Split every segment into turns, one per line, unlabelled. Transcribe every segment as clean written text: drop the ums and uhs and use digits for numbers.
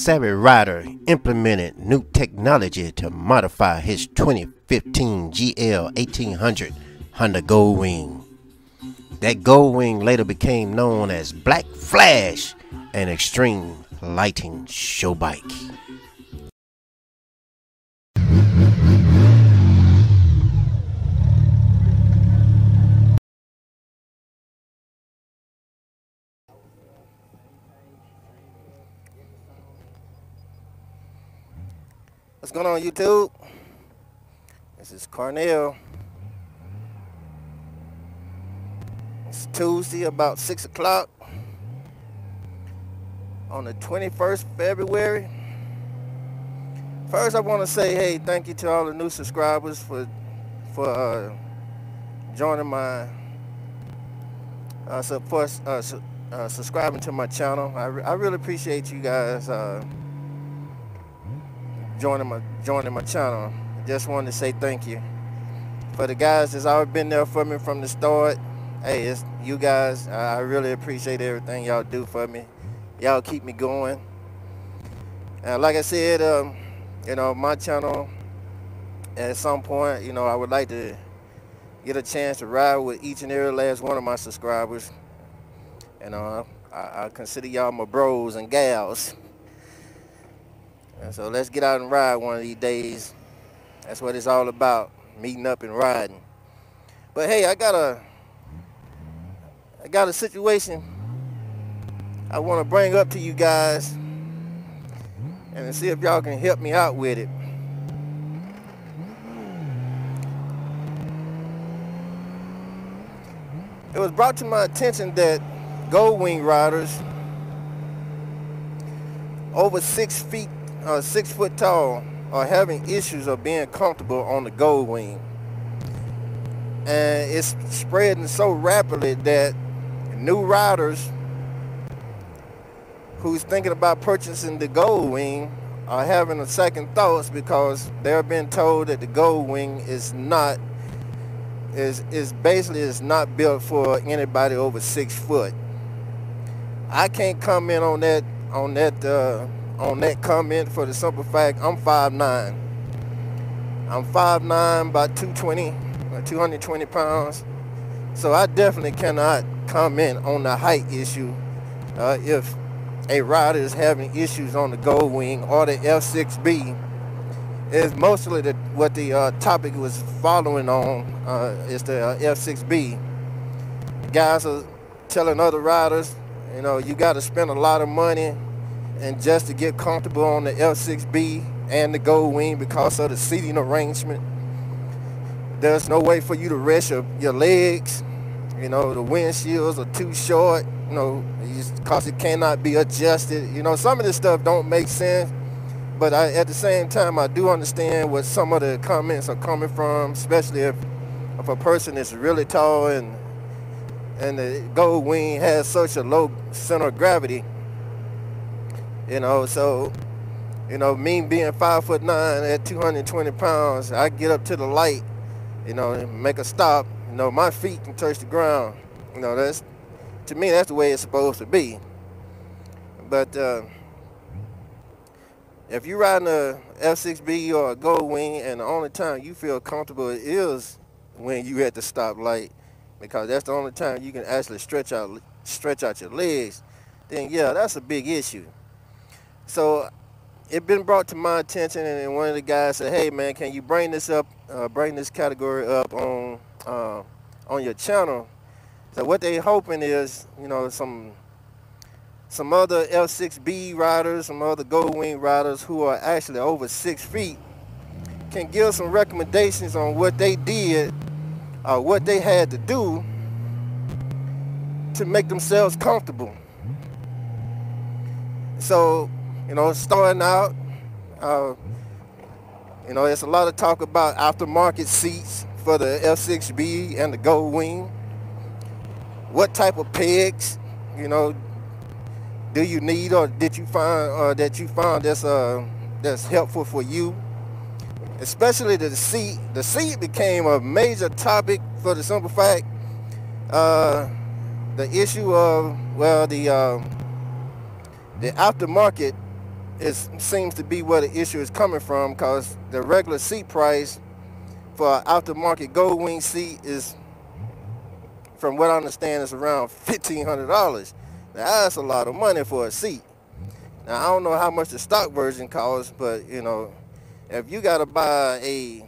tech-savvy rider implemented new technology to modify his 2015 GL 1800 Honda Goldwing. That Goldwing later became known as Black Flash, an extreme lighting show bike.
What's going on, YouTube? This is Carnell. It's Tuesday, about 6 o'clock on the 21st February. First, I want to say, hey, thank you to all the new subscribers for joining my subscribing to my channel. I really appreciate you guys joining my channel. Just wanted to say thank you. For the guys that's already been there for me from the start, hey, it's you guys. I really appreciate everything y'all do for me. Y'all keep me going. And like I said, my channel, at some point, I would like to get a chance to ride with each and every last one of my subscribers. I consider y'all my bros and gals. And so let's get out and ride one of these days. That's what it's all about, meeting up and riding. But hey, I got a situation I want to bring up to you guys and see if y'all can help me out with it. It was brought to my attention that Goldwing riders over 6 foot tall are having issues of being comfortable on the Goldwing, and it's spreading so rapidly that new riders who's thinking about purchasing the Goldwing are having a second thoughts because they're being told that the Goldwing is not built for anybody over 6 foot. I can't comment on that comment for the simple fact I'm 5'9". I'm 5'9", about 220 pounds. So I definitely cannot comment on the height issue if a rider is having issues on the Goldwing or the F6B. Is mostly what the topic was following on is the F6B. Guys are telling other riders, you got to spend a lot of money and just to get comfortable on the F6B and the Goldwing because of the seating arrangement. There's no way for you to rest your legs. The windshields are too short, because it cannot be adjusted. Some of this stuff don't make sense, but at the same time, I do understand what some of the comments are coming from, especially if a person is really tall and the Goldwing has such a low center of gravity. So, me being 5'9" at 220 pounds, I get up to the light, make a stop, my feet can touch the ground. To me, that's the way it's supposed to be. But if you're riding a F6B or a Goldwing and the only time you feel comfortable is when you at the stoplight, because that's the only time you can actually stretch out your legs, then yeah, that's a big issue. So it been brought to my attention, and one of the guys said, "Hey man, can you bring this category up on your channel?" So what they hoping is, some other F6B riders, some other Goldwing riders who are actually over 6 feet can give some recommendations on what they did or what they had to do to make themselves comfortable. So, starting out, there's a lot of talk about aftermarket seats for the F6B and the Goldwing. What type of pegs, do you need, or did you find that's helpful for you? Especially the seat. The seat became a major topic for the simple fact, the issue of the aftermarket it seems to be where the issue is coming from, because the regular seat price for an aftermarket Goldwing seat is, from what I understand, is around $1,500. Now that's a lot of money for a seat. Now I don't know how much the stock version costs, but you know, if you gotta buy a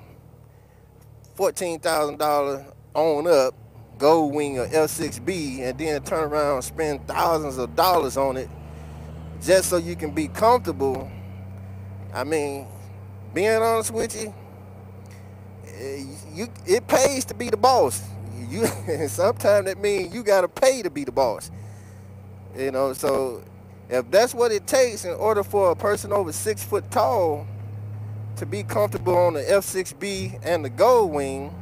$14,000 on up Goldwing or F6B and then turn around and spend thousands of dollars on it just so you can be comfortable, I mean, being honest with you, it pays to be the boss. Sometimes that means you gotta pay to be the boss. You know, so if that's what it takes in order for a person over 6 foot tall to be comfortable on the F6B and the Goldwing,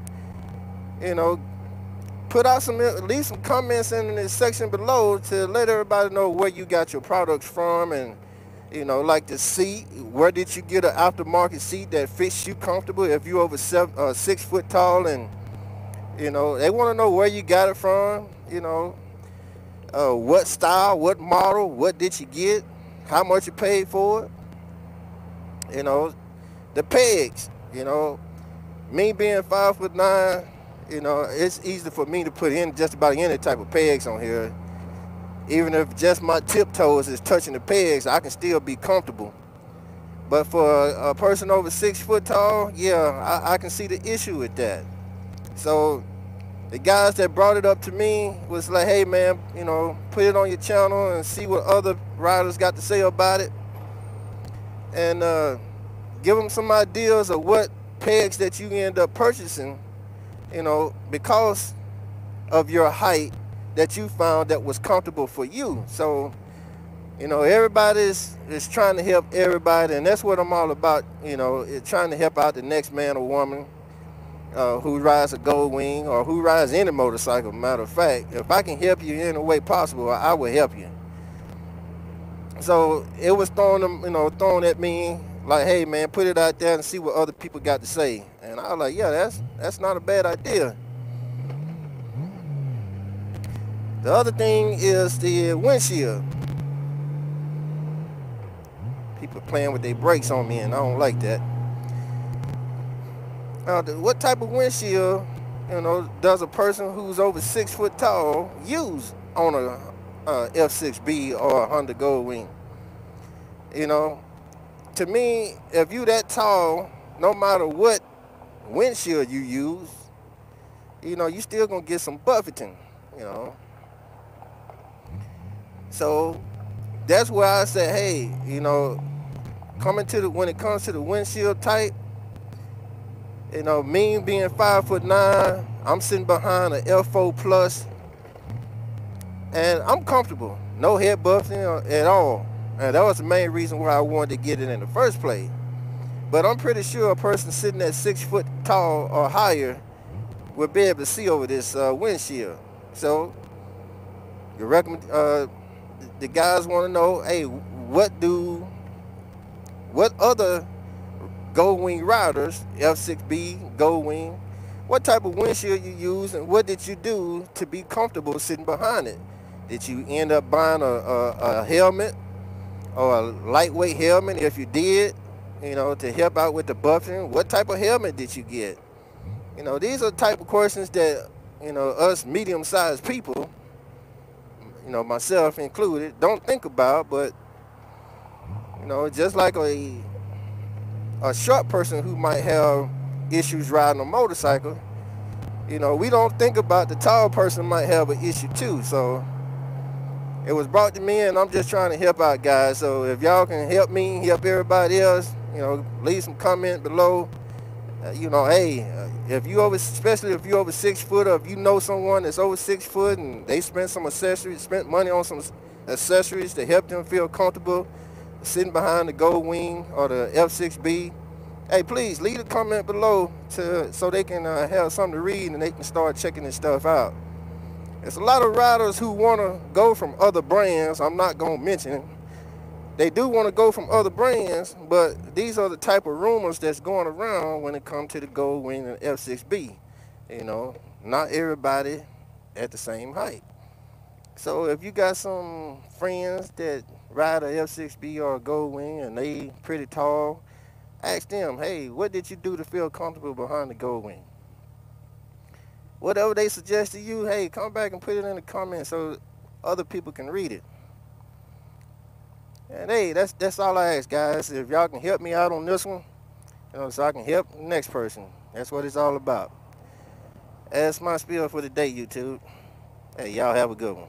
you know, put out leave some comments in this section below to let everybody know where you got your products from, and you know, like the seat, where did you get an aftermarket seat that fits you comfortable if you over 6 foot tall, and you know, they want to know where you got it from, you know, what style, what model, what did you get, how much you paid for it, you know, the pegs, you know, me being 5'9", you know, it's easy for me to put in just about any type of pegs on here. Even if just my tiptoes is touching the pegs, I can still be comfortable. But for a person over 6 foot tall, yeah, I can see the issue with that. So the guys that brought it up to me was like, hey man, you know, put it on your channel and see what other riders got to say about it. And give them some ideas of what pegs that you end up purchasing, you know, because of your height, that you found that was comfortable for you. So, you know, everybody is trying to help everybody, and that's what I'm all about, you know, trying to help out the next man or woman who rides a Goldwing or who rides any motorcycle. Matter of fact, if I can help you in any way possible, I will help you. So it was thrown at me like, hey man, put it out there and see what other people got to say. And I was like, yeah, that's not a bad idea. The other thing is the windshield. People playing with their brakes on me, and I don't like that. What type of windshield, you know, does a person who's over 6 foot tall use on a F6B or a Honda Goldwing? You know, to me, if you that tall, no matter what windshield you use, you know, you still gonna get some buffeting, you know. So that's where I said, hey, you know, when it comes to the windshield type, you know, me being 5'9", I'm sitting behind an F4 Plus, and I'm comfortable. No head buffing at all. And that was the main reason why I wanted to get it in the first place. But I'm pretty sure a person sitting at 6 foot tall or higher would be able to see over this windshield. So the guys want to know, hey, what other Goldwing riders, F6B, Goldwing, what type of windshield you use, and what did you do to be comfortable sitting behind it? Did you end up buying a helmet or a lightweight helmet? If you did, you know, to help out with the buffing, what type of helmet did you get? You know, these are the type of questions that, you know, us medium-sized people, you know, myself included, don't think about. But, you know, just like a short person who might have issues riding a motorcycle, you know, we don't think about the tall person might have an issue too. So it was brought to me, and I'm just trying to help out, guys. So if y'all can help me, help everybody else, you know, leave some comment below. You know, hey, especially if you over 6 foot, or if you know someone that's over 6 foot and they spent money on some accessories to help them feel comfortable sitting behind the Goldwing or the F6B, hey, please leave a comment below so they can have something to read and they can start checking this stuff out. There's a lot of riders who want to go from other brands. I'm not going to mention it. They do want to go from other brands, but these are the type of rumors that's going around when it comes to the Goldwing and F6B. You know, not everybody at the same height. So if you got some friends that, ride a F6B or a Goldwing and they pretty tall, ask them, hey, what did you do to feel comfortable behind the Goldwing? Whatever they suggest to you, hey, come back and put it in the comments so other people can read it. And hey, that's all I ask, guys. If y'all can help me out on this one, so I can help the next person. That's what it's all about. That's my spiel for the day, YouTube. Hey, y'all have a good one.